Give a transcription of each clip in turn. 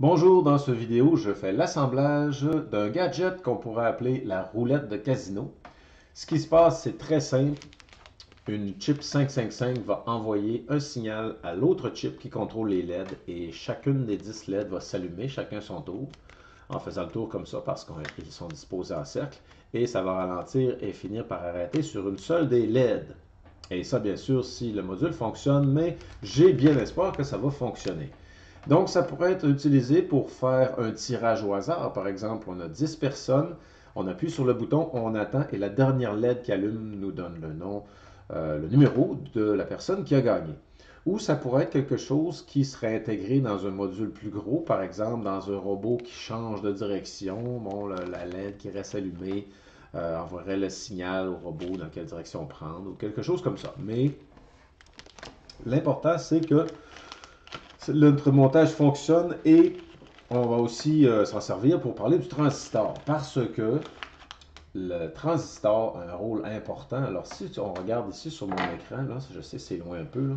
Bonjour, dans cette vidéo, je fais l'assemblage d'un gadget qu'on pourrait appeler la roulette de casino. Ce qui se passe, c'est très simple. Une chip 555 va envoyer un signal à l'autre chip qui contrôle les LED et chacune des 10 LED va s'allumer, chacun son tour, en faisant le tour comme ça parce qu'ils sont disposés en cercle. Et ça va ralentir et finir par arrêter sur une seule des LED. Et ça, bien sûr, si le module fonctionne, mais j'ai bien espoir que ça va fonctionner. Donc, ça pourrait être utilisé pour faire un tirage au hasard. Par exemple, on a 10 personnes, on appuie sur le bouton, on attend et la dernière LED qui allume nous donne le nom, le numéro de la personne qui a gagné. Ou ça pourrait être quelque chose qui serait intégré dans un module plus gros, par exemple dans un robot qui change de direction. Bon, la LED qui reste allumée enverrait le signal au robot dans quelle direction prendre, ou quelque chose comme ça. Mais l'important, c'est que notre montage fonctionne et on va aussi s'en servir pour parler du transistor parce que le transistor a un rôle important. Alors, si on regarde ici sur mon écran, là, je sais c'est loin un peu,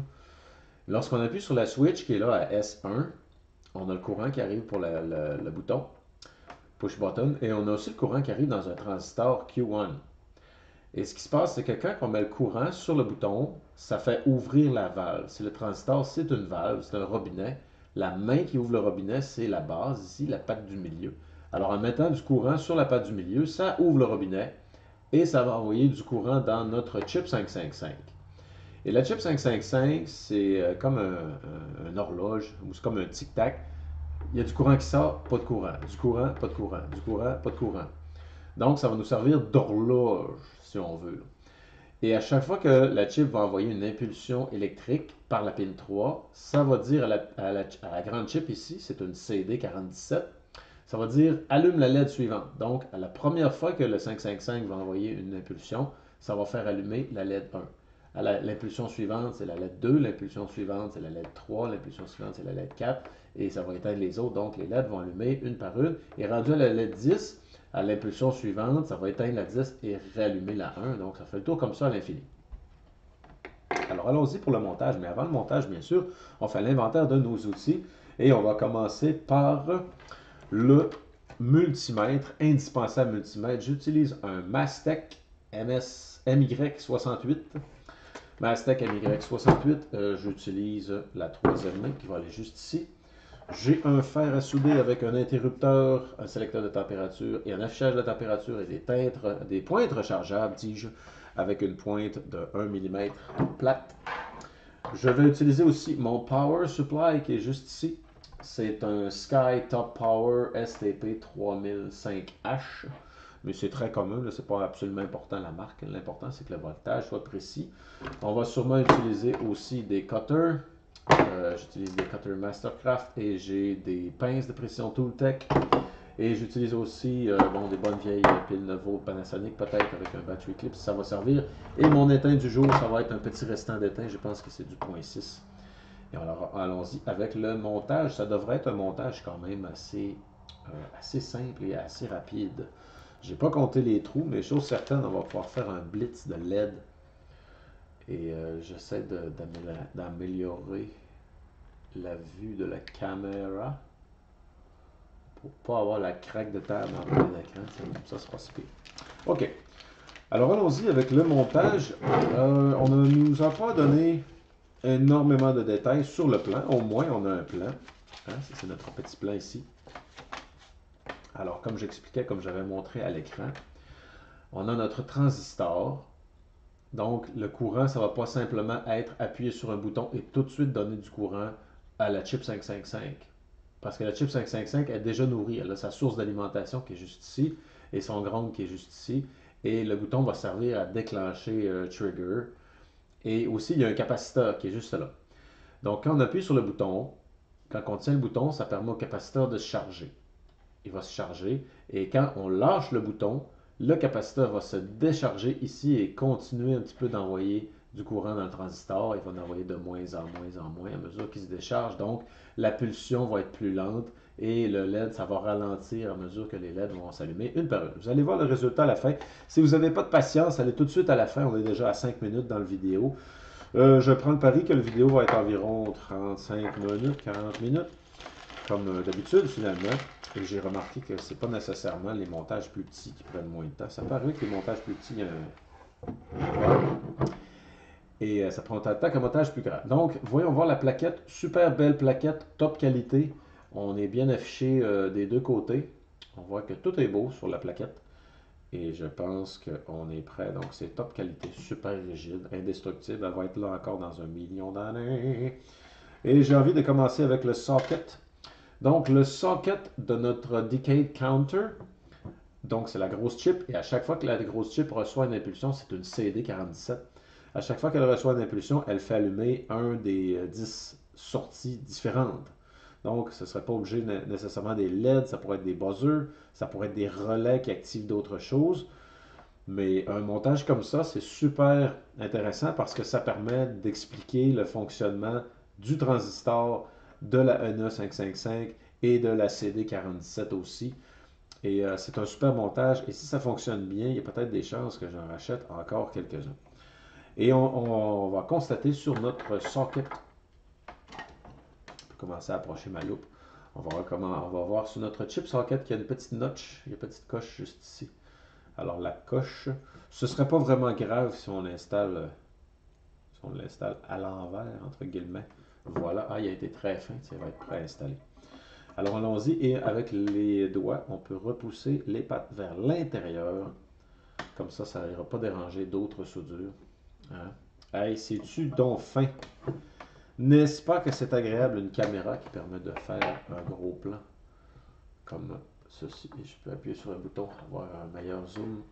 lorsqu'on appuie sur la switch qui est là à S1, on a le courant qui arrive pour le bouton push button et on a aussi le courant qui arrive dans un transistor Q1. Et ce qui se passe, c'est que quand on met le courant sur le bouton, ça fait ouvrir la valve. Si le transistor, c'est une valve, c'est un robinet, la main qui ouvre le robinet, c'est la base, ici, la patte du milieu. Alors en mettant du courant sur la patte du milieu, ça ouvre le robinet et ça va envoyer du courant dans notre chip 555. Et la chip 555, c'est comme un horloge, ou c'est comme un tic-tac. Il y a du courant qui sort, pas de courant. Du courant, pas de courant. Du courant, pas de courant. Donc, ça va nous servir d'horloge, si on veut. Et à chaque fois que la chip va envoyer une impulsion électrique par la pin 3, ça va dire à la grande chip ici, c'est une CD47, ça va dire allume la LED suivante. Donc, à la première fois que le 555 va envoyer une impulsion, ça va faire allumer la LED 1. L'impulsion suivante, c'est la LED 2, l'impulsion suivante, c'est la LED 3, l'impulsion suivante, c'est la LED 4, et ça va éteindre les autres. Donc, les LED vont allumer une par une. Et rendu à la LED 10, à l'impulsion suivante, ça va éteindre la 10 et rallumer la 1. Donc, ça fait le tour comme ça à l'infini. Alors, allons-y pour le montage. Mais avant le montage, bien sûr, on fait l'inventaire de nos outils. Et on va commencer par le multimètre, indispensable multimètre. J'utilise un Mastec MY68. Mastec MY68, j'utilise la troisième main qui va aller juste ici. J'ai un fer à souder avec un interrupteur, un sélecteur de température et un affichage de température et des pointes rechargeables, dis-je, avec une pointe de 1 mm plate. Je vais utiliser aussi mon Power Supply qui est juste ici. C'est un Sky Top Power STP 3005H. Mais c'est très commun, c'est pas absolument important la marque. L'important, c'est que le voltage soit précis. On va sûrement utiliser aussi des cutters. J'utilise des cutters Mastercraft et j'ai des pinces de précision Tooltech. Et j'utilise aussi des bonnes vieilles piles 9 volts Panasonic, peut-être avec un battery clip si ça va servir. Et mon étain du jour, ça va être un petit restant d'étain, je pense que c'est du 0.6. Et alors, allons-y avec le montage. Ça devrait être un montage quand même assez simple et assez rapide. J'ai pas compté les trous, mais chose certaine, on va pouvoir faire un blitz de LED. Et j'essaie d'améliorer la vue de la caméra pour pas avoir la craque de terre dans le écran. Ça c'est pas si pire. OK. Alors allons-y avec le montage. On ne nous a pas donné énormément de détails sur le plan. Au moins, on a un plan. Hein, c'est notre petit plan ici. Alors, comme j'expliquais, comme j'avais montré à l'écran, on a notre transistor. Donc, le courant, ça ne va pas simplement être appuyé sur un bouton et tout de suite donner du courant à la chip 555. Parce que la chip 555 est déjà nourrie. Elle a sa source d'alimentation qui est juste ici et son ground qui est juste ici. Et le bouton va servir à déclencher trigger. Et aussi, il y a un capaciteur qui est juste là. Donc, quand on appuie sur le bouton, quand on tient le bouton, ça permet au capaciteur de se charger. Il va se charger. Et quand on lâche le bouton, le capaciteur va se décharger ici et continuer un petit peu d'envoyer du courant dans le transistor. Il va en envoyer de moins en moins à mesure qu'il se décharge. Donc, la pulsion va être plus lente et le LED, ça va ralentir à mesure que les LED vont s'allumer une par une. Vous allez voir le résultat à la fin. Si vous n'avez pas de patience, allez tout de suite à la fin. On est déjà à 5 minutes dans la vidéo. Je prends le pari que la vidéo va être environ 35 minutes, 40 minutes. comme d'habitude finalement. Et j'ai remarqué que c'est pas nécessairement les montages plus petits qui prennent moins de temps. Ça peut arriver que les montages plus petits, et ça prend autant de temps qu'un montage plus grand. Donc, voyons voir la plaquette. Super belle plaquette, top qualité. On est bien affiché des deux côtés. On voit que tout est beau sur la plaquette. Et je pense qu'on est prêt. Donc, c'est top qualité, super rigide, indestructible. Elle va être là encore dans 1 million d'années. Et j'ai envie de commencer avec le socket. Donc, le socket de notre Decade Counter. Donc, c'est la grosse chip. Et à chaque fois que la grosse chip reçoit une impulsion, c'est une CD47. À chaque fois qu'elle reçoit une impulsion, elle fait allumer un des 10 sorties différentes. Donc, ce ne serait pas obligé nécessairement des LED, ça pourrait être des buzzers, ça pourrait être des relais qui activent d'autres choses. Mais un montage comme ça, c'est super intéressant parce que ça permet d'expliquer le fonctionnement du transistor, de la NE555 et de la CD47 aussi. Et c'est un super montage. Et si ça fonctionne bien, il y a peut-être des chances que j'en rachète encore quelques-uns. Et on va constater sur notre socket, je peux commencer à approcher ma loupe, on va voir sur notre chip socket qu'il y a une petite notch, il y a une petite coche juste ici. Alors la coche, ce ne serait pas vraiment grave si on l'installe à l'envers, entre guillemets. Voilà, ah, il a été très fin, ça va être préinstallé. Alors allons-y, et avec les doigts, on peut repousser les pattes vers l'intérieur. Comme ça n'ira pas déranger d'autres soudures. Hein? Hey, c'est-tu donc fin? N'est-ce pas que c'est agréable une caméra qui permet de faire un gros plan comme ceci? Et je peux appuyer sur un bouton pour avoir un meilleur zoom.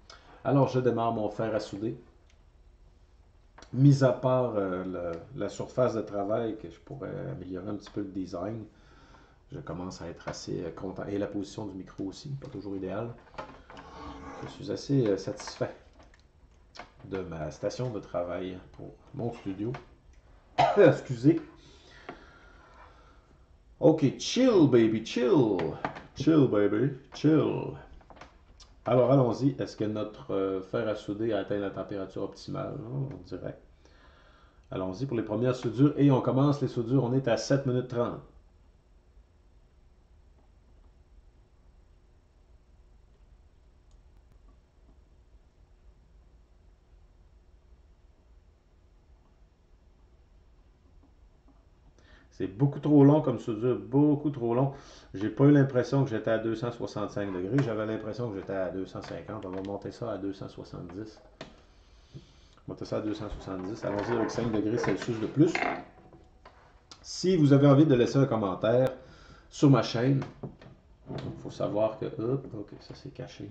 Alors, je démarre mon fer à souder. Mis à part la surface de travail que je pourrais améliorer un petit peu le design, je commence à être assez content. Et la position du micro aussi, pas toujours idéal. Je suis assez satisfait de ma station de travail pour mon studio. Excusez. Ok, chill baby, chill. Chill baby, chill. Alors allons-y. Est-ce que notre fer à souder a atteint la température optimale? Oh, on dirait. Allons-y pour les premières soudures. Et on commence les soudures. On est à 7 minutes 30. C'est beaucoup trop long comme soudure, beaucoup trop long. J'ai pas eu l'impression que j'étais à 265 degrés, j'avais l'impression que j'étais à 250. On va monter ça à 270. Monter ça à 270. Allons-y avec 5 degrés Celsius de plus. Si vous avez envie de laisser un commentaire sur ma chaîne, il faut savoir que... Hop, ok, ça c'est caché.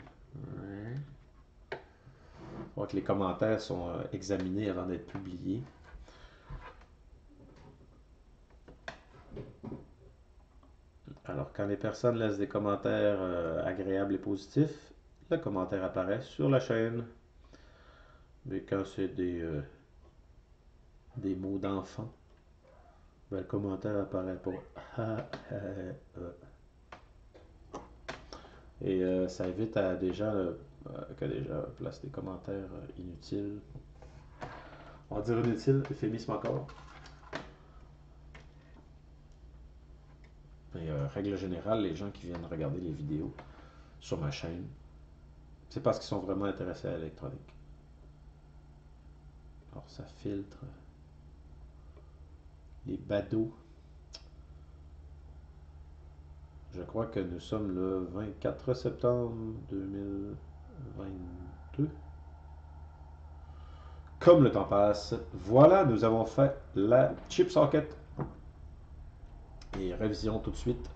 Il faut que les commentaires sont examinés avant d'être publiés. Alors, quand les personnes laissent des commentaires agréables et positifs, le commentaire apparaît sur la chaîne. Mais quand c'est des mots d'enfant, ben, le commentaire apparaît pas. Et ça évite à des gens que des gens placent des commentaires inutiles. On va dire inutile, euphémisme encore. Mais règle générale, les gens qui viennent regarder les vidéos sur ma chaîne, c'est parce qu'ils sont vraiment intéressés à l'électronique. Alors ça filtre les badauds. Je crois que nous sommes le 24 septembre 2022. Comme le temps passe, voilà, nous avons fait la chip socket. Et révision tout de suite.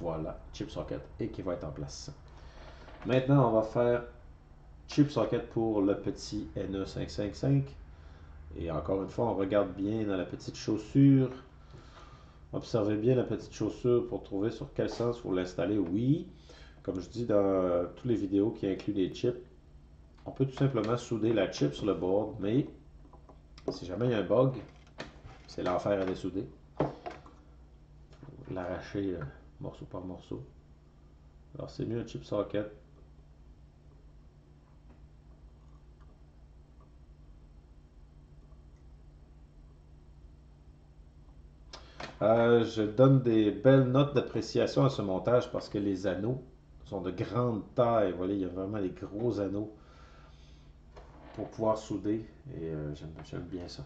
Voilà, chip socket et qui va être en place. Maintenant, on va faire chip socket pour le petit NE555. Et encore une fois, on regarde bien dans la petite chaussure. Observez bien la petite chaussure pour trouver sur quel sens vous l'installez. Oui, comme je dis dans toutes les vidéos qui incluent des chips, on peut tout simplement souder la chip sur le board, mais si jamais il y a un bug, c'est l'enfer à dessouder. L'arracher morceau par morceau. Alors c'est mieux un chip socket. Je donne des belles notes d'appréciation à ce montage parce que les anneaux sont de grande taille. Voilà, il y a vraiment des gros anneaux pour pouvoir souder et j'aime bien ça.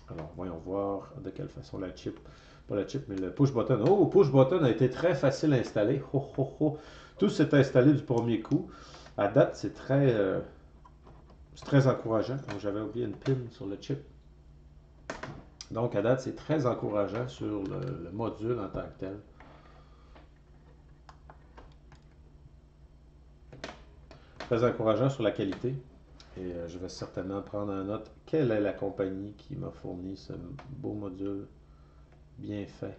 Alors, voyons voir de quelle façon la chip, pas la chip, mais le push button. Oh, push button a été très facile à installer. Ho, ho, ho. Tout s'est installé du premier coup. À date, c'est très encourageant. Donc, j'avais oublié une pin sur le chip. Donc, à date, c'est très encourageant sur le module en tant que tel. Très encourageant sur la qualité. Et je vais certainement prendre en note quelle est la compagnie qui m'a fourni ce beau module bien fait.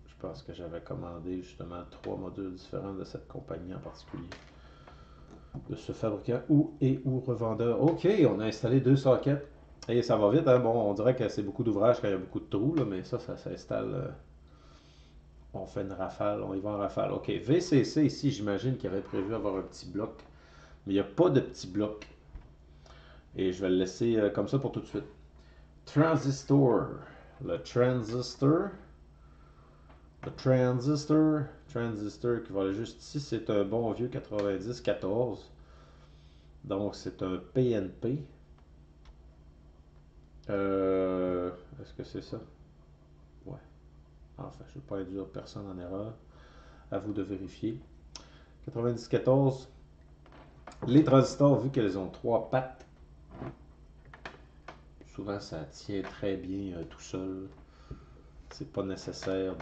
Je pense que j'avais commandé justement 3 modules différents de cette compagnie en particulier. De ce fabricant ou revendeur. OK, on a installé 2 sockets. Et ça va vite, hein? Bon, on dirait que c'est beaucoup d'ouvrage quand il y a beaucoup de trous, là, mais ça s'installe. On fait une rafale, on y va en rafale. OK, VCC ici, j'imagine qu'il avait prévu avoir un petit bloc. Mais il n'y a pas de petit bloc. Et je vais le laisser comme ça pour tout de suite. Transistor. Le transistor. Le transistor. Transistor qui va aller juste ici. C'est un bon vieux 90-14. Donc c'est un PNP. Est-ce que c'est ça? Ouais. Enfin, je ne veux pas induire personne en erreur. À vous de vérifier. 90-14. Les transistors, vu qu'elles ont 3 pattes, souvent ça tient très bien tout seul. C'est pas nécessaire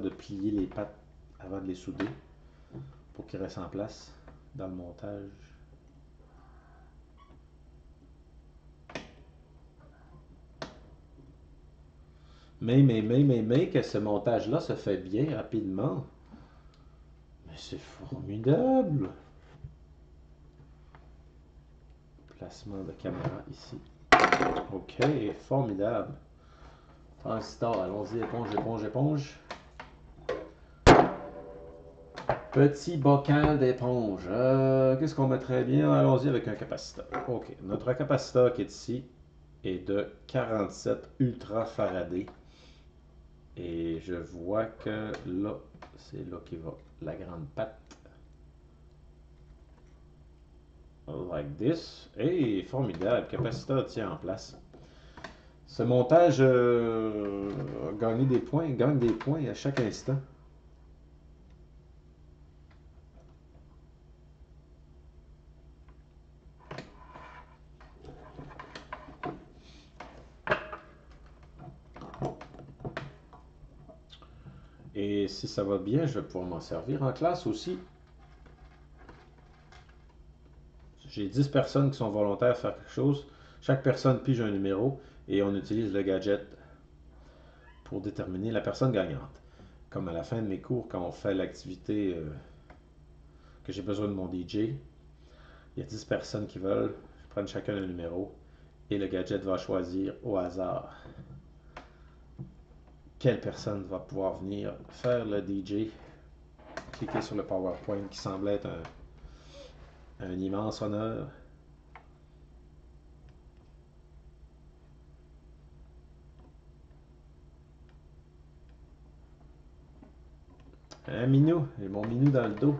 de plier les pattes avant de les souder pour qu'ils restent en place dans le montage. Mais que ce montage-là se fait bien rapidement. Mais c'est formidable. Placement de caméra ici. OK, formidable. Transistor, allons-y, éponge, éponge, éponge. Petit bocal d'éponge. Qu'est-ce qu'on mettrait bien? Allons-y avec un capaciteur. OK, notre capaciteur qui est ici est de 47 ultra faradés. Et je vois que là, c'est là qui va la grande patte. Like this. Hey, formidable. Capaciteur tient en place. Ce montage gagne des points à chaque instant. Et si ça va bien, je vais pouvoir m'en servir en classe aussi. J'ai 10 personnes qui sont volontaires à faire quelque chose. Chaque personne pige un numéro et on utilise le gadget pour déterminer la personne gagnante. Comme à la fin de mes cours, quand on fait l'activité que j'ai besoin de mon DJ, il y a 10 personnes qui veulent, je prends chacun un numéro et le gadget va choisir au hasard quelle personne va pouvoir venir faire le DJ. Cliquez sur le PowerPoint qui semble être un immense honneur. Un minou, j'ai mon minou dans le dos.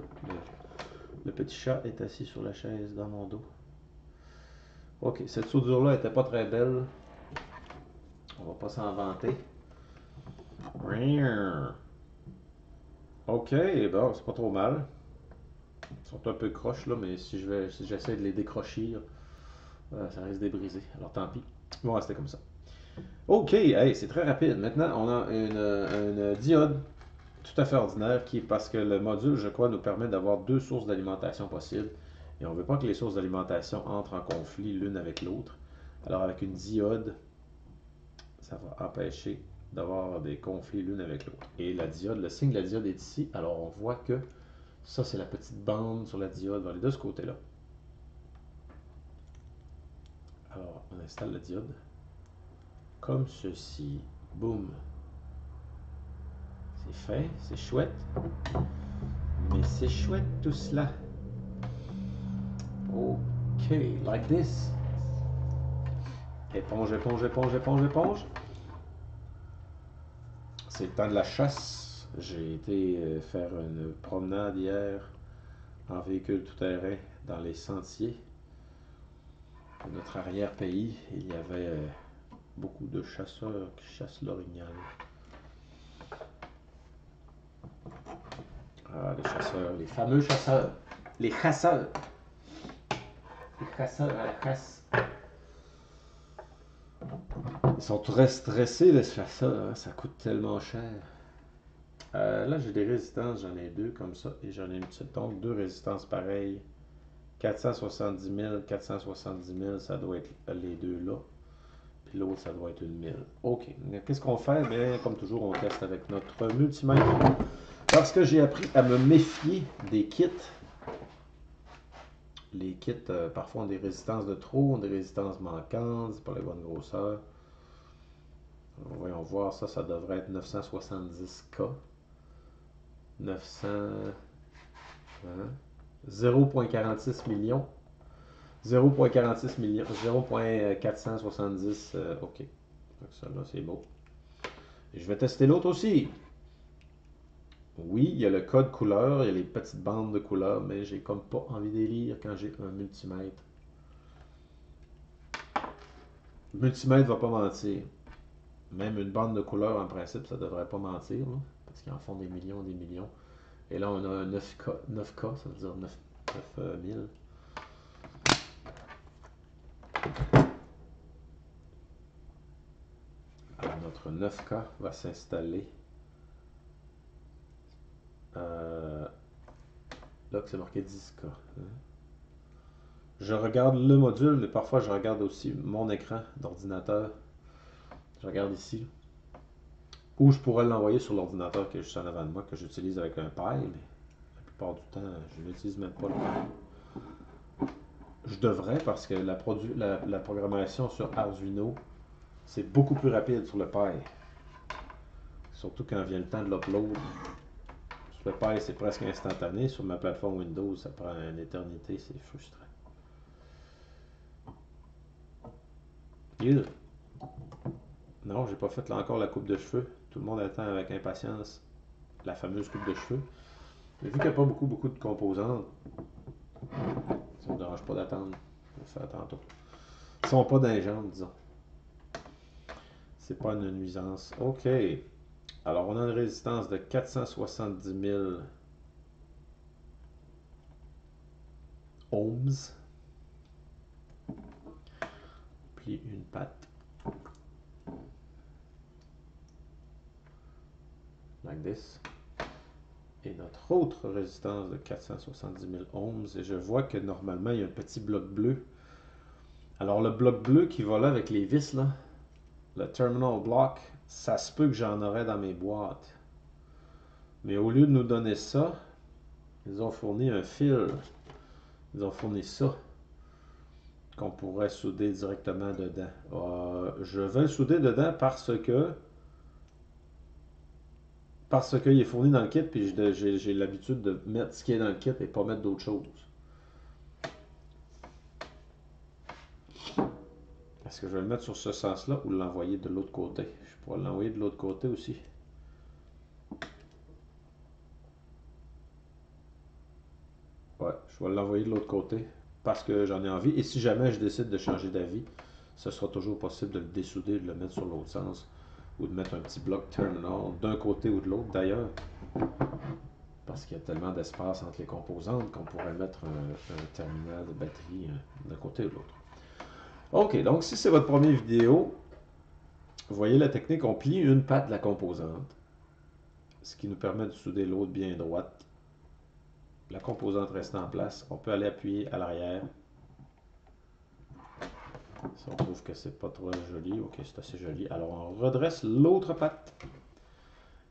Le petit chat est assis sur la chaise dans mon dos. Ok, cette soudure-là n'était pas très belle. On va pas s'en vanter. Ok, bon, c'est pas trop mal. Ils sont un peu croches là, mais si j'essaie de les décrocher, ça risque de les briser. Alors tant pis. Ils vont rester comme ça. Ok, hey, c'est très rapide. Maintenant, on a une diode tout à fait ordinaire qui, parce que le module, je crois, nous permet d'avoir 2 sources d'alimentation possibles. Et on ne veut pas que les sources d'alimentation entrent en conflit l'une avec l'autre. Alors avec une diode, ça va empêcher d'avoir des conflits l'une avec l'autre. Et la diode, le signe de la diode est ici. Alors on voit que ça, c'est la petite bande sur la diode. On va aller de ce côté-là. Alors on installe la diode. Comme ceci. Boum. C'est fait, c'est chouette. Mais c'est chouette tout cela. OK. OK, like this. Éponge, éponge, éponge, éponge, éponge. C'est le temps de la chasse. J'ai été faire une promenade hier en véhicule tout-terrain dans les sentiers de notre arrière-pays. Il y avait beaucoup de chasseurs qui chassent l'orignal. Ah, les chasseurs, les fameux chasseurs. Les chasseurs. Les chasseurs à la chasse. Ils sont très stressés, les chasseurs. Hein, ça coûte tellement cher. Là, j'ai des résistances. J'en ai deux comme ça. Et j'en ai une petite. Donc, deux résistances pareilles. 470 000, 470 000, ça doit être les deux là. Puis l'autre, ça doit être une 1000. OK. Qu'est-ce qu'on fait? Bien, comme toujours, on teste avec notre multimètre. Parce que j'ai appris à me méfier des kits. Les kits, parfois, ont des résistances de trop, ont des résistances manquantes, c'est pas la bonne grosseur. Voyons voir, ça devrait être 970K. 900... Hein? 0,46 millions. 0,46 millions. 0,470. OK. Donc ça, là, c'est beau. Et je vais tester l'autre aussi. Oui, il y a le code couleur, il y a les petites bandes de couleur, mais j'ai comme pas envie de les lire quand j'ai un multimètre. Le multimètre va pas mentir. Même une bande de couleur, en principe, ça devrait pas mentir, là, parce qu'ils en font des millions, des millions. Et là, on a un 9K, 9K, ça veut dire 9000. Alors, notre 9K va s'installer. Là, que c'est marqué 10K. Hein. Je regarde le module, mais parfois je regarde aussi mon écran d'ordinateur. Je regarde ici. Ou je pourrais l'envoyer sur l'ordinateur qui est juste en avant de moi, que j'utilise avec un Pi, mais la plupart du temps, je n'utilise même pas le Pi. Je devrais parce que la programmation sur Arduino, c'est beaucoup plus rapide sur le Pi. Surtout quand vient le temps de l'upload. Sur le Pi, c'est presque instantané. Sur ma plateforme Windows, ça prend une éternité, c'est frustrant. Non, j'ai pas fait là encore la coupe de cheveux. Tout le monde attend avec impatience la fameuse coupe de cheveux. Mais vu qu'il n'y a pas beaucoup de composantes, ça ne me dérange pas d'attendre. On va faire tantôt. Ils sont pas dans les jambes, disons. C'est pas une nuisance. OK. Alors, on a une résistance de 470 000 ohms. Puis une patte. Like this. Et notre autre résistance de 470 000 ohms. Et je vois que normalement, il y a un petit bloc bleu. Alors, le bloc bleu qui va là avec les vis, là, le terminal block, ça se peut que j'en aurais dans mes boîtes. Mais au lieu de nous donner ça, ils ont fourni un fil. Ils ont fourni ça qu'on pourrait souder directement dedans. Je vais le souder dedans parce qu'il est fourni dans le kit, puis j'ai l'habitude de mettre ce qui est dans le kit et pas mettre d'autres choses. Est-ce que je vais le mettre sur ce sens-là ou l'envoyer de l'autre côté? Je pourrais l'envoyer de l'autre côté aussi. Ouais, je vais l'envoyer de l'autre côté parce que j'en ai envie. Et si jamais je décide de changer d'avis, ce sera toujours possible de le dessouder, de le mettre sur l'autre sens ou de mettre un petit bloc terminal d'un côté ou de l'autre d'ailleurs. Parce qu'il y a tellement d'espace entre les composantes qu'on pourrait mettre un terminal de batterie d'un côté ou de l'autre. OK, donc si c'est votre première vidéo, vous voyez la technique, on plie une patte de la composante, ce qui nous permet de souder l'autre bien droite. La composante reste en place, on peut aller appuyer à l'arrière. Si on trouve que c'est pas trop joli, ok, c'est assez joli. Alors on redresse l'autre patte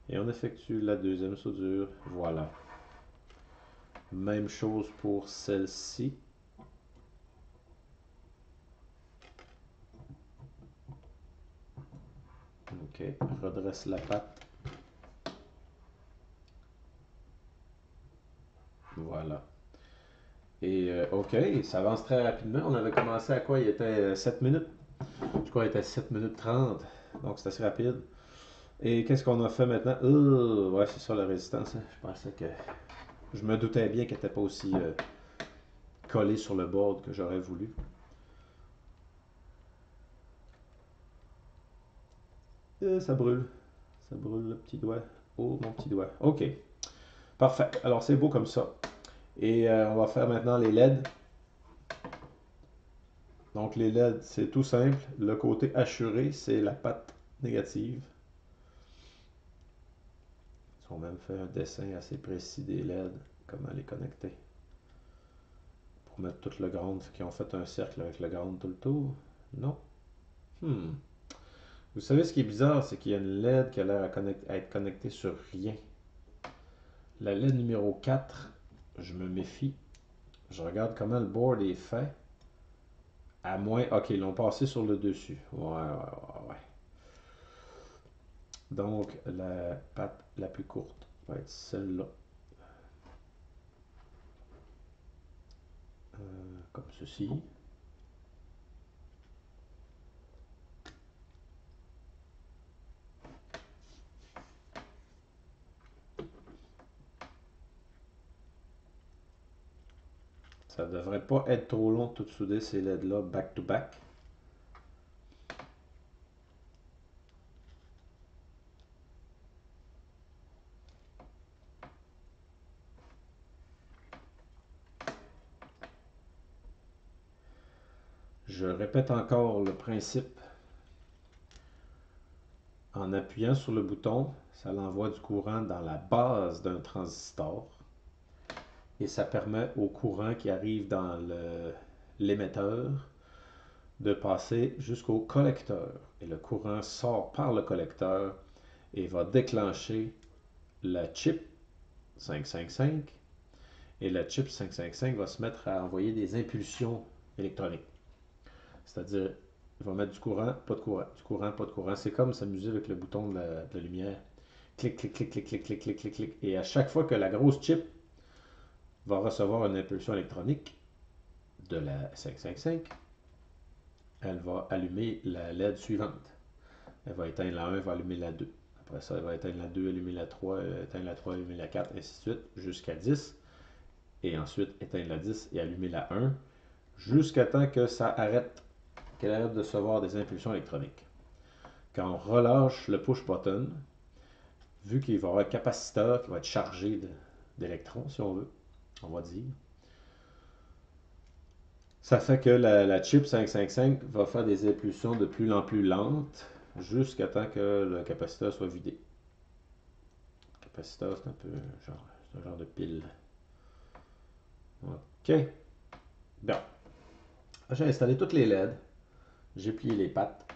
et on effectue la deuxième soudure. Voilà. Même chose pour celle-ci. Ok, redresse la patte. Voilà. Et OK, ça avance très rapidement. On avait commencé à quoi? Il était 7 minutes. Je crois qu'il était 7 minutes 30. Donc c'est assez rapide. Et qu'est-ce qu'on a fait maintenant? Ouais, c'est ça la résistance, hein. Je pensais que. Je me doutais bien qu'elle n'était pas aussi collée sur le board que j'aurais voulu. Ça brûle. Ça brûle le petit doigt. Oh, mon petit doigt. OK. Parfait. Alors c'est beau comme ça. Et on va faire maintenant les LED. Donc les LED, c'est tout simple. Le côté assuré, c'est la patte négative. Ils ont même fait un dessin assez précis des LED, comment les connecter. Pour mettre tout le ground, qui ont fait un cercle avec le ground tout le tour. Non. Hmm. Vous savez ce qui est bizarre, c'est qu'il y a une LED qui a l'air à être connectée sur rien. La LED numéro 4, je me méfie. Je regarde comment le board est fait. À moins. Ok, ils l'ont passé sur le dessus. Ouais. Donc, la patte la plus courte va être celle-là. Comme ceci. Ça devrait pas être trop long de tout souder ces LED-là back to back. Je répète encore le principe. En appuyant sur le bouton, ça l'envoie du courant dans la base d'un transistor et ça permet au courant qui arrive dans l'émetteur de passer jusqu'au collecteur. Et le courant sort par le collecteur et va déclencher la chip 555 et la chip 555 va se mettre à envoyer des impulsions électroniques. C'est-à-dire, il va mettre du courant, pas de courant, du courant, pas de courant. C'est comme s'amuser avec le bouton de la lumière. Clic, clic, clic, clic, clic, clic, clic, clic, clic. Et à chaque fois que la grosse chip va recevoir une impulsion électronique de la 555, elle va allumer la LED suivante. Elle va éteindre la 1, elle va allumer la 2. Après ça, elle va éteindre la 2, allumer la 3, éteindre la 3, allumer la 4, ainsi de suite, jusqu'à 10. Et ensuite, éteindre la 10 et allumer la 1, jusqu'à temps que ça arrête, qu'elle arrête de recevoir des impulsions électroniques. Quand on relâche le push button, vu qu'il va y avoir un capaciteur qui va être chargé d'électrons, si on veut, on va dire, ça fait que la chip 555 va faire des impulsions de plus en plus lentes jusqu'à temps que le capaciteur soit vidé. Le capaciteur, c'est un peu un genre de pile. OK. Bon. J'ai installé toutes les LED. J'ai plié les pattes.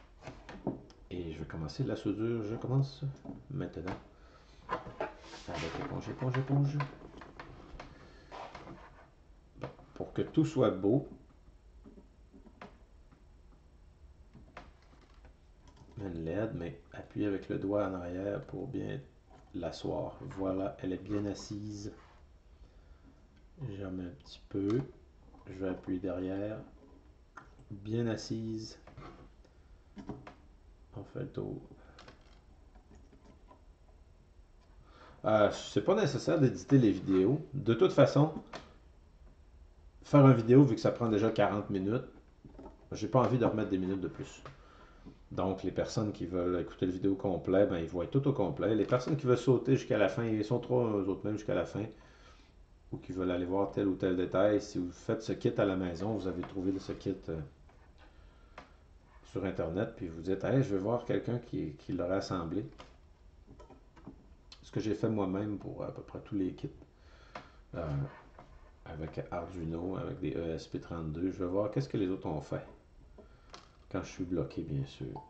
Et je vais commencer la soudure. Je commence maintenant. Avec éponge, éponge, éponge. Bon. Pour que tout soit beau, une LED, mais appuyez avec le doigt en arrière pour bien l'asseoir. Voilà, elle est bien assise. J'en mets un petit peu. Je vais appuyer derrière. Bien assise. On fait le tour. C'est pas nécessaire d'éditer les vidéos. De toute façon, faire une vidéo, vu que ça prend déjà 40 minutes, j'ai pas envie de remettre des minutes de plus. Donc, les personnes qui veulent écouter le vidéo complet, ben, ils vont être tout au complet. Les personnes qui veulent sauter jusqu'à la fin, ils sont trois autres même jusqu'à la fin, ou qui veulent aller voir tel ou tel détail, si vous faites ce kit à la maison, vous avez trouvé ce kit sur Internet, puis vous dites, hey, je vais voir quelqu'un qui l'aurait assemblé. Ce que j'ai fait moi-même pour à peu près tous les kits. Euh, avec Arduino, avec des ESP32. Je vais voir qu'est-ce que les autres ont fait. Quand je suis bloqué, bien sûr.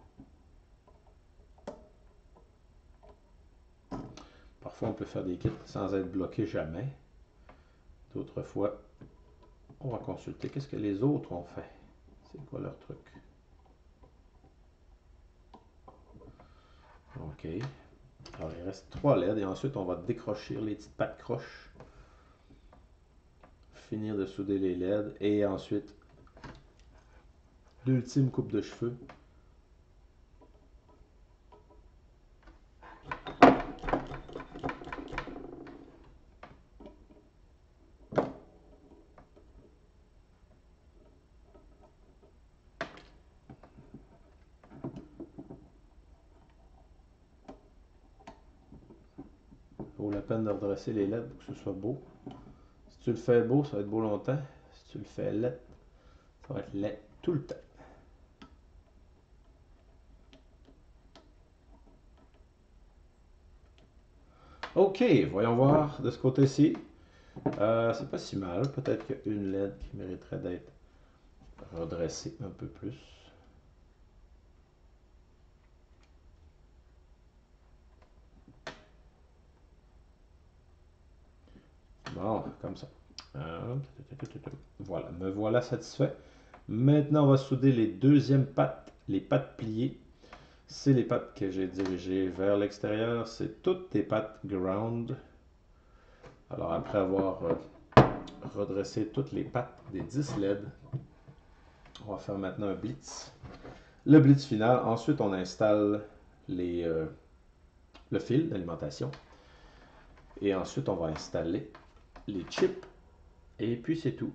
Parfois, on peut faire des kits sans être bloqué jamais. D'autres fois, on va consulter qu'est-ce que les autres ont fait. C'est quoi leur truc. OK. Alors, il reste 3 LED et ensuite, on va décrocher les petites pattes croches. finir de souder les LED et ensuite l'ultime coupe de cheveux. Vaut la peine de redresser les LED pour que ce soit beau. Si tu le fais beau, ça va être beau longtemps. Si tu le fais laid, ça va être laid tout le temps. Ok, voyons voir de ce côté-ci. C'est pas si mal. Peut-être qu'il y a une LED qui mériterait d'être redressée un peu plus. Bon, comme ça. Voilà, me voilà satisfait. Maintenant, on va souder les deuxièmes pattes, les pattes pliées. C'est les pattes que j'ai dirigées vers l'extérieur. C'est toutes tes pattes ground. Alors, après avoir redressé toutes les pattes des 10 LED, on va faire maintenant un blitz. Le blitz final. Ensuite, on installe le fil d'alimentation. Et ensuite, on va installer les chips. Et puis, c'est tout.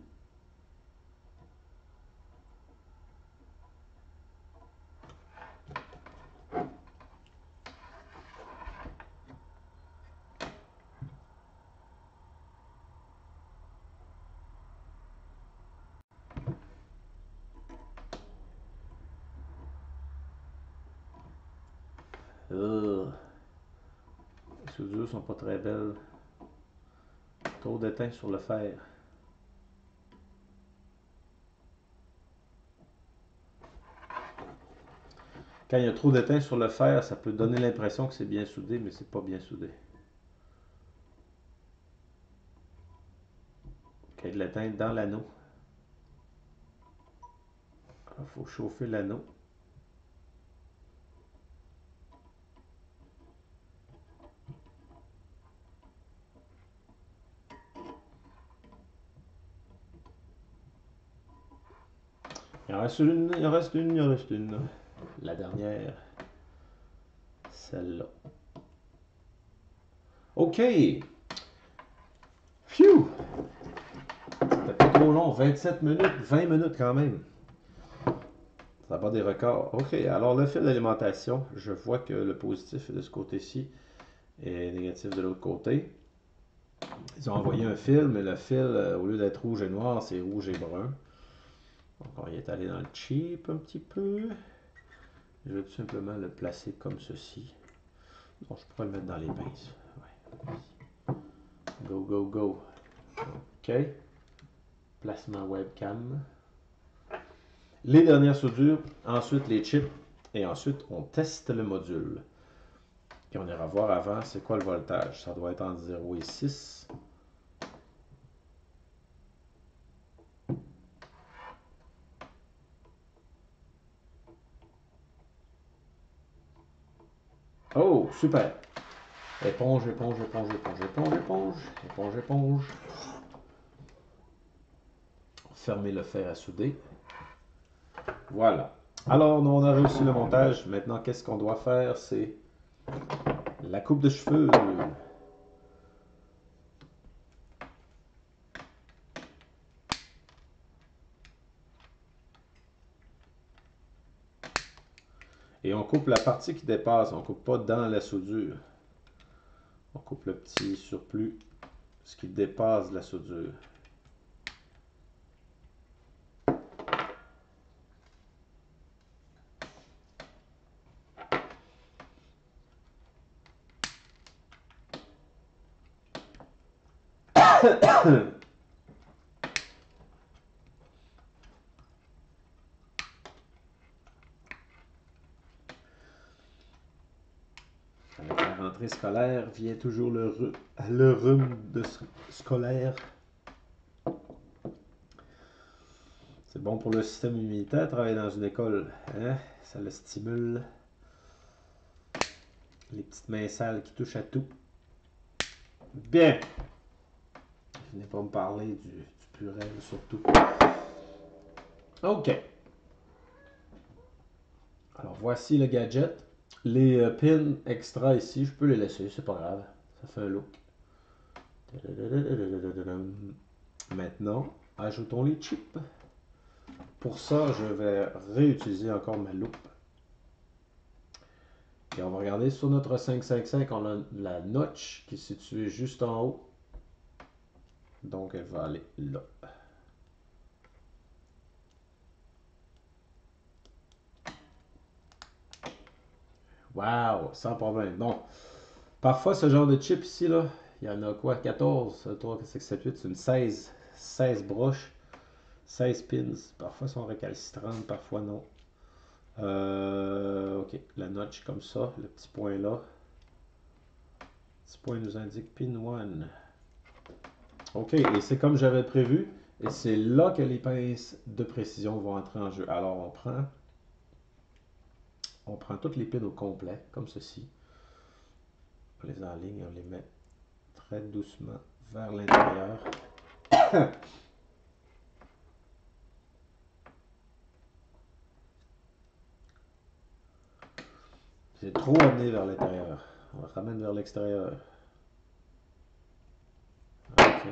Les soudures sont pas très belles. Trop d'étain sur le fer. Quand il y a trop d'étain sur le fer, ça peut donner l'impression que c'est bien soudé, mais c'est pas bien soudé. Quand il y a de l'étain dans l'anneau, il faut chauffer l'anneau. Il en reste une, il en reste une, il en reste une. La dernière, celle-là. OK! Phew! C'était pas trop long, 27 minutes, 20 minutes quand même. Ça bat des records. OK, alors le fil d'alimentation, je vois que le positif est de ce côté-ci et négatif de l'autre côté. Ils ont envoyé un fil, mais le fil, au lieu d'être rouge et noir, c'est rouge et brun. Donc on y est allé dans le cheap un petit peu. Je vais tout simplement le placer comme ceci. Donc je pourrais le mettre dans les pinces. Ouais. Go, go, go. OK. Placement webcam. Les dernières soudures, ensuite les chips, et ensuite on teste le module. Puis on ira voir avant c'est quoi le voltage. Ça doit être entre 0 et 6. Oh, super! Éponge, éponge, éponge, éponge, éponge, éponge, éponge, éponge. Fermer le fer à souder. Voilà. Alors, on a réussi le montage. Maintenant, qu'est-ce qu'on doit faire? C'est la coupe de cheveux. Et on coupe la partie qui dépasse. On ne coupe pas dans la soudure. On coupe le petit surplus, ce qui dépasse la soudure. Avec la rentrée scolaire vient toujours le rhume scolaire. C'est bon pour le système immunitaire, travailler dans une école. Hein? Ça le stimule. Les petites mains sales qui touchent à tout. Bien. Je n'ai pas me parler du naturel surtout. OK. Alors voici le gadget. Les pins extra ici, je peux les laisser, c'est pas grave. Ça fait un look. Maintenant, ajoutons les chips. Pour ça, je vais réutiliser encore ma loupe. Et on va regarder sur notre 555, on a la notch qui est située juste en haut. Donc elle va aller là. Wow, sans problème. Bon, parfois ce genre de chip ici, là, il y en a quoi? 14, 3, 4, 5, 7, 8, c'est une 16 broches, 16 pins. Parfois ils sont récalcitrantes, parfois non. Ok, la notch comme ça, le petit point là. Le petit point nous indique pin 1. Ok, et c'est comme j'avais prévu. Et c'est là que les pinces de précision vont entrer en jeu. Alors on prend toutes les pins au complet, comme ceci. On les enligne, on les met très doucement vers l'intérieur. C'est trop amené vers l'intérieur. On le ramène vers l'extérieur. Ok.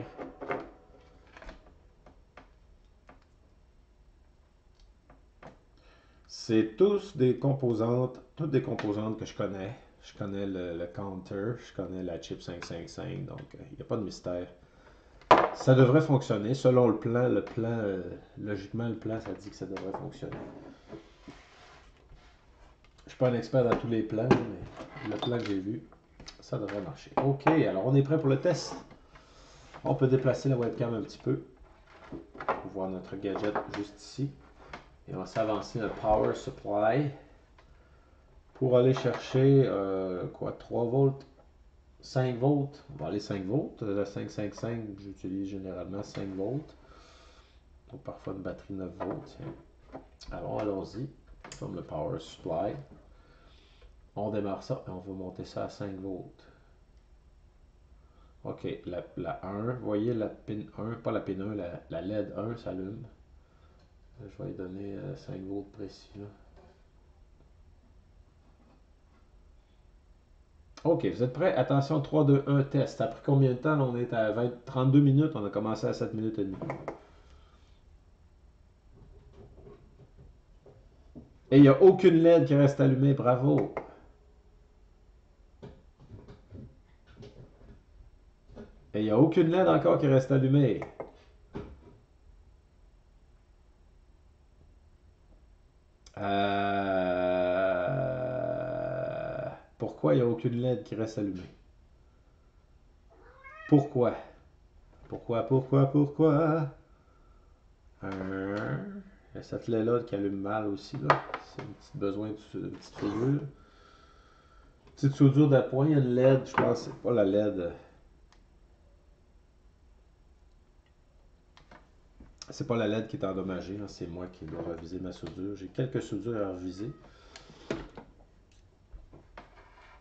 C'est toutes des composantes que je connais. Je connais le counter, je connais la chip 555, donc il n'y a pas de mystère. Ça devrait fonctionner. Selon le plan, logiquement, le plan, ça dit que ça devrait fonctionner. Je suis pas un expert dans tous les plans, mais le plan que j'ai vu, ça devrait marcher. Ok, alors on est prêt pour le test. On peut déplacer la webcam un petit peu pour voir notre gadget juste ici. Et on va s'avancer notre power supply pour aller chercher quoi, 3 volts, 5 volts. On va aller 5 volts. La 555, j'utilise généralement 5 volts. Donc parfois une batterie 9 volts. Tiens. Alors allons-y. Comme le power supply. On démarre ça et on va monter ça à 5 volts. Ok, la 1, vous voyez la pin 1, pas la pin 1, la LED 1 s'allume. Je vais lui donner 5 volts précis. Là. Ok, vous êtes prêts? Attention, 3, 2, 1, test. Après combien de temps? Là, on est à 32 minutes, on a commencé à 7 minutes et demie. Et il n'y a aucune LED qui reste allumée, bravo! Et il n'y a aucune LED encore qui reste allumée. Pourquoi il n'y a aucune LED qui reste allumée? Pourquoi? Pourquoi? Il y a cette LED-là qui allume mal aussi, là. C'est un petit besoin de petite soudure. Petite soudure d'appoint, il y a une LED, je pense, c'est pas la LED. C'est pas la LED qui est endommagée, c'est moi qui dois reviser ma soudure. J'ai quelques soudures à reviser.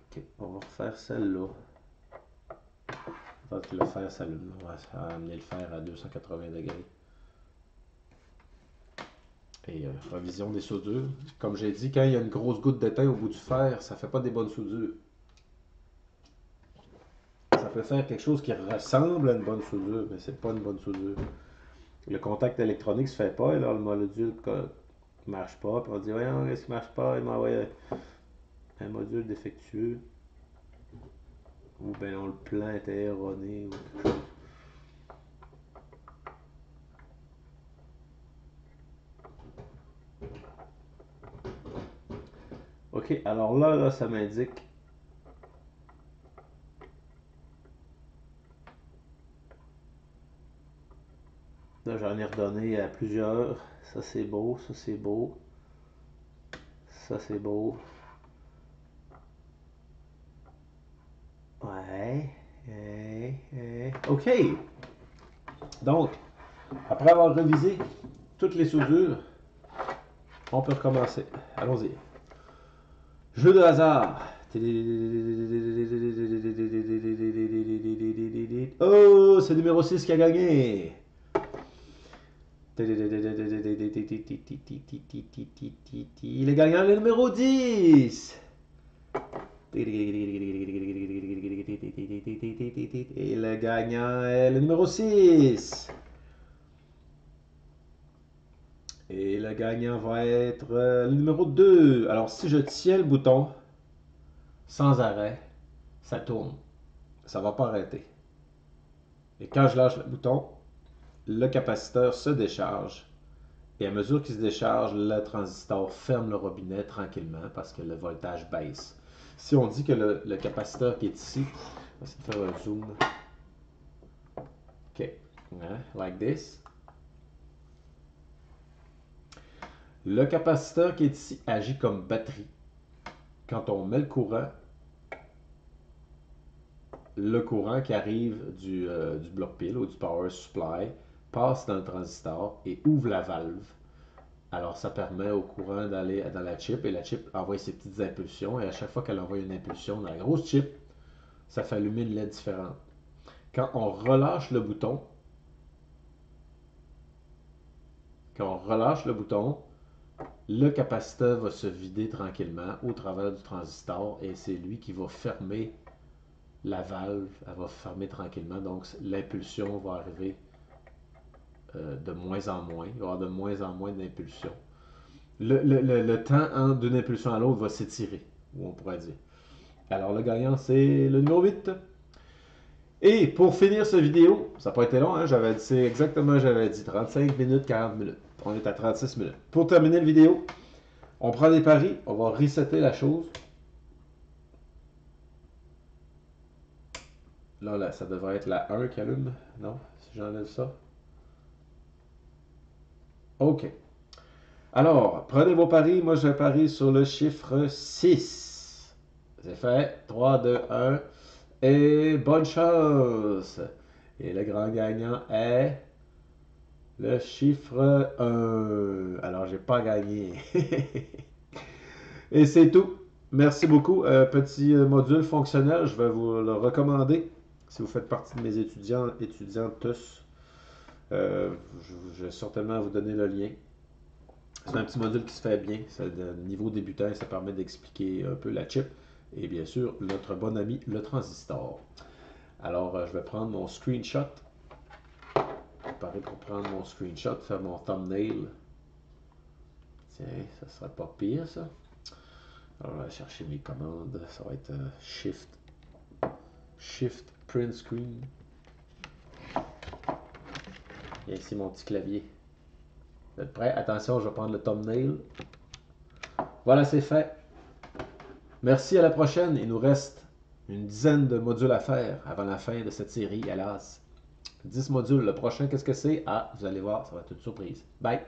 Ok, on va refaire celle-là. Quand le fer s'allume, on va amener le fer à 280 degrés. Et revision des soudures. Comme j'ai dit, quand il y a une grosse goutte d'étain au bout du fer, ça fait pas des bonnes soudures. Ça peut faire quelque chose qui ressemble à une bonne soudure, mais c'est pas une bonne soudure. Le contact électronique se fait pas, et là le module marche pas, puis on dit voyons, qu'est-ce qui marche pas? Il m'a envoyé un module défectueux. Ou bien le plan était erroné ou quelque chose. Ok, alors là ça m'indique. Là, j'en ai redonné à plusieurs. Ça, c'est beau, ça, c'est beau. Ça, c'est beau. Ouais. Ok. Donc, après avoir révisé toutes les soudures, on peut recommencer. Allons-y. Jeu de hasard. Oh, c'est numéro 6 qui a gagné. Le gagnant est le numéro 10. Et le gagnant est le numéro 6. Et le gagnant va être le numéro 2. Alors, si je tiens le bouton sans arrêt, ça tourne. Ça ne va pas arrêter. Et quand je lâche le bouton, le capaciteur se décharge. Et à mesure qu'il se décharge, le transistor ferme le robinet tranquillement parce que le voltage baisse. Si on dit que le capaciteur qui est ici, on va essayer de faire un zoom. OK. Like this. Le capaciteur qui est ici agit comme batterie. Quand on met le courant qui arrive du bloc pile ou du power supply passe dans le transistor et ouvre la valve. Alors, ça permet au courant d'aller dans la chip et la chip envoie ses petites impulsions. Et à chaque fois qu'elle envoie une impulsion dans la grosse chip, ça fait allumer une LED différente. Quand on relâche le bouton, le capaciteur va se vider tranquillement au travers du transistor et c'est lui qui va fermer la valve. Elle va fermer tranquillement. Donc, l'impulsion va arriver de moins en moins. Il va y avoir de moins en moins d'impulsions. Le temps d'une impulsion à l'autre va s'étirer, ou on pourrait dire. Alors, le gagnant, c'est le numéro 8. Et pour finir cette vidéo, ça n'a pas été long, hein, c'est exactement, j'avais dit 35 minutes, 40 minutes. On est à 36 minutes. Pour terminer la vidéo, on prend des paris, on va resetter la chose. Là, ça devrait être la 1 qui allume, non? Si j'enlève ça. OK. Alors, prenez vos paris. Moi, je parie sur le chiffre 6. C'est fait. 3, 2, 1. Et bonne chance! Et le grand gagnant est le chiffre 1. Alors, j'ai pas gagné. Et c'est tout. Merci beaucoup. Petit module fonctionnel, je vais vous le recommander. Si vous faites partie de mes étudiantes tous, je vais certainement vous donner le lien. C'est un petit module qui se fait bien. C'est de niveau débutant et ça permet d'expliquer un peu la chip. Et bien sûr, notre bon ami, le transistor. Alors, je vais prendre mon screenshot. Pareil pour prendre mon screenshot, faire mon thumbnail. Tiens, ça serait pas pire, ça. Alors, je vais chercher mes commandes. Ça va être Shift Print Screen. Et ici, mon petit clavier. Vous êtes prêts? Attention, je vais prendre le thumbnail. Voilà, c'est fait. Merci, à la prochaine. Il nous reste une dizaine de modules à faire avant la fin de cette série, hélas. 10 modules. Le prochain, qu'est-ce que c'est? Ah, vous allez voir, ça va être une surprise. Bye!